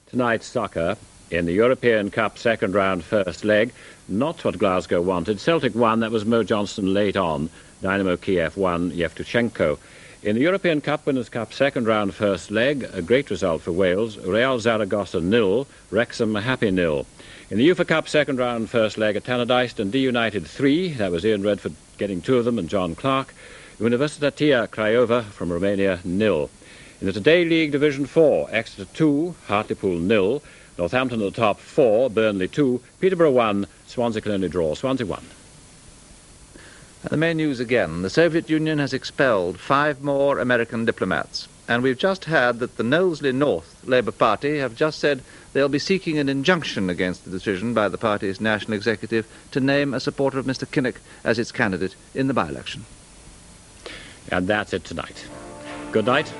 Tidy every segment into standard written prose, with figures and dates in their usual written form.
Tonight's soccer in the European Cup second round first leg. Not what Glasgow wanted. Celtic won. That was Mo Johnston late on. Dynamo Kiev won. Yevtushenko. In the European Cup Winners' Cup second round first leg, a great result for Wales. Real Zaragoza 0, Wrexham happy 0. In the UEFA Cup second round first leg at Tannadice, Dundee United 3. That was Ian Redford getting 2 of them and John Clark. Universitatea Craiova from Romania 0. In the Today League Division 4, Exeter 2, Hartlepool 0, Northampton at the top 4, Burnley 2, Peterborough 1, Swansea can only draw, Swansea 1. The main news again. The Soviet Union has expelled 5 more American diplomats. And we've just heard that the Knowsley North Labour Party have just said they'll be seeking an injunction against the decision by the party's national executive to name a supporter of Mr. Kinnock as its candidate in the by-election. And that's it tonight. Good night.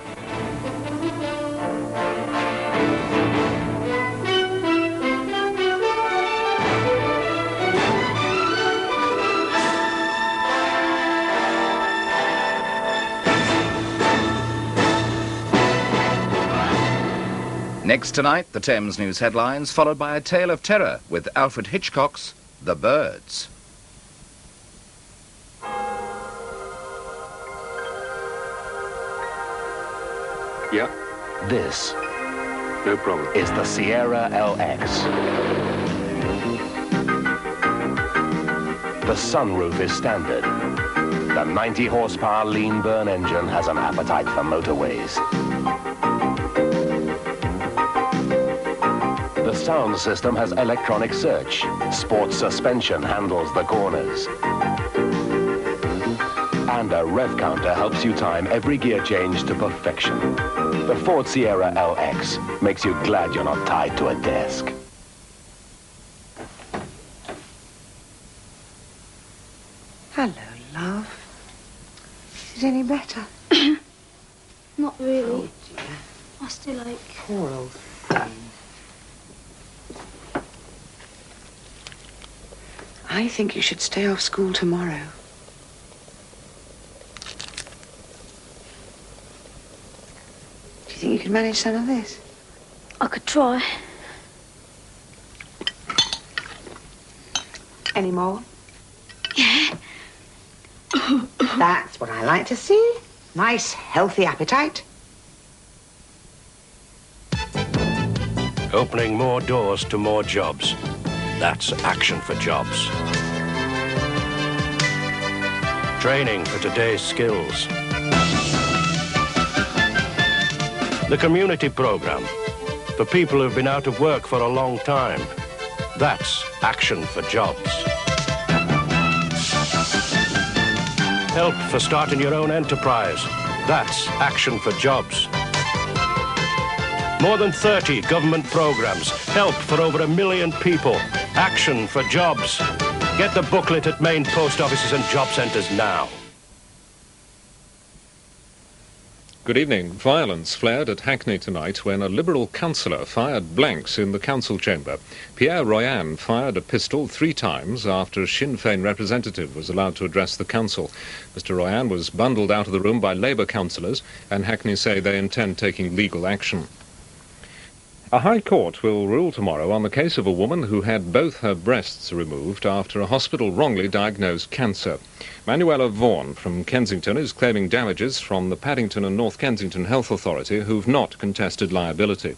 Next tonight, the Thames News headlines, followed by a tale of terror with Alfred Hitchcock's The Birds. Yeah. This No problem. is the Sierra LX. The sunroof is standard. The 90 horsepower lean burn engine has an appetite for motorways. The sound system has electronic search. Sports suspension handles the corners. And a rev counter helps you time every gear change to perfection. The Ford Sierra LX makes you glad you're not tied to a desk. Hello, love. Is it any better? Not really. Oh, dear. I still ache. Poor old thing. I think you should stay off school tomorrow. Do you think you could manage some of this? I could try. Any more? Yeah. That's what I like to see. Nice, healthy appetite. Opening more doors to more jobs. That's Action for Jobs. Training for today's skills. The community program for people who've been out of work for a long time. That's Action for Jobs. Help for starting your own enterprise. That's Action for Jobs. More than 30 government programs. Help for over 1 million people. Action for Jobs. Get the booklet at main post offices and job centres now. Good evening. Violence flared at Hackney tonight when a Liberal councillor fired blanks in the council chamber. Pierre Royan fired a pistol 3 times after a Sinn Féin representative was allowed to address the council. Mr Royan was bundled out of the room by Labour councillors, and Hackney say they intend taking legal action. A High Court will rule tomorrow on the case of a woman who had both her breasts removed after a hospital wrongly diagnosed cancer. Manuela Vaughan from Kensington is claiming damages from the Paddington and North Kensington Health Authority who've not contested liability.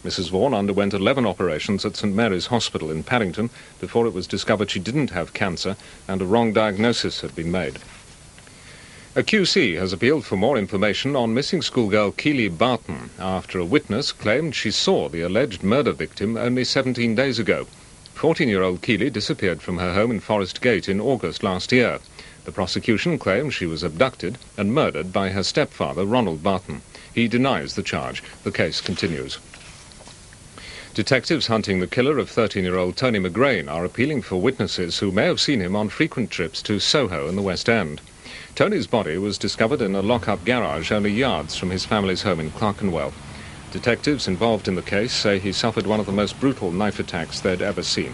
Mrs Vaughan underwent 11 operations at St Mary's Hospital in Paddington before it was discovered she didn't have cancer and a wrong diagnosis had been made. A QC has appealed for more information on missing schoolgirl Keely Barton after a witness claimed she saw the alleged murder victim only 17 days ago. 14-year-old Keely disappeared from her home in Forest Gate in August last year. The prosecution claims she was abducted and murdered by her stepfather, Ronald Barton. He denies the charge. The case continues. Detectives hunting the killer of 13-year-old Tony McGrain are appealing for witnesses who may have seen him on frequent trips to Soho in the West End. Tony's body was discovered in a lock-up garage only yards from his family's home in Clerkenwell. Detectives involved in the case say he suffered one of the most brutal knife attacks they'd ever seen.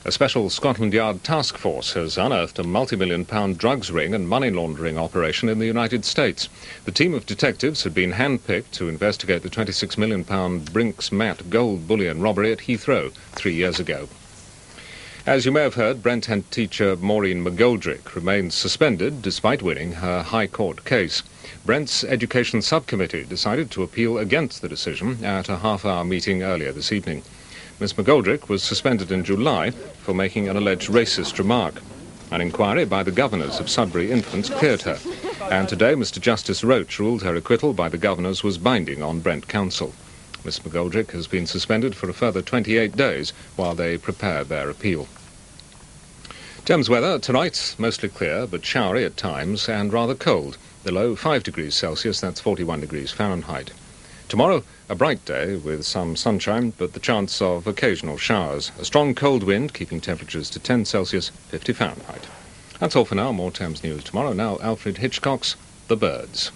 A special Scotland Yard task force has unearthed a multi-million-pound drugs ring and money laundering operation in the United States. The team of detectives had been handpicked to investigate the £26 million Brinks-Mat gold bullion robbery at Heathrow 3 years ago. As you may have heard, Brent head teacher Maureen McGoldrick remains suspended despite winning her High Court case. Brent's Education Subcommittee decided to appeal against the decision at a half-hour meeting earlier this evening. Miss McGoldrick was suspended in July for making an alleged racist remark. An inquiry by the governors of Sudbury Infants cleared her, and today Mr Justice Roach ruled her acquittal by the governors was binding on Brent Council. Miss McGoldrick has been suspended for a further 28 days while they prepare their appeal. Thames weather tonight, mostly clear but showery at times and rather cold. The low 5 degrees Celsius, that's 41 degrees Fahrenheit. Tomorrow, a bright day with some sunshine, but the chance of occasional showers. A strong cold wind, keeping temperatures to 10 Celsius, 50 Fahrenheit. That's all for now. More Thames news tomorrow. Now, Alfred Hitchcock's The Birds.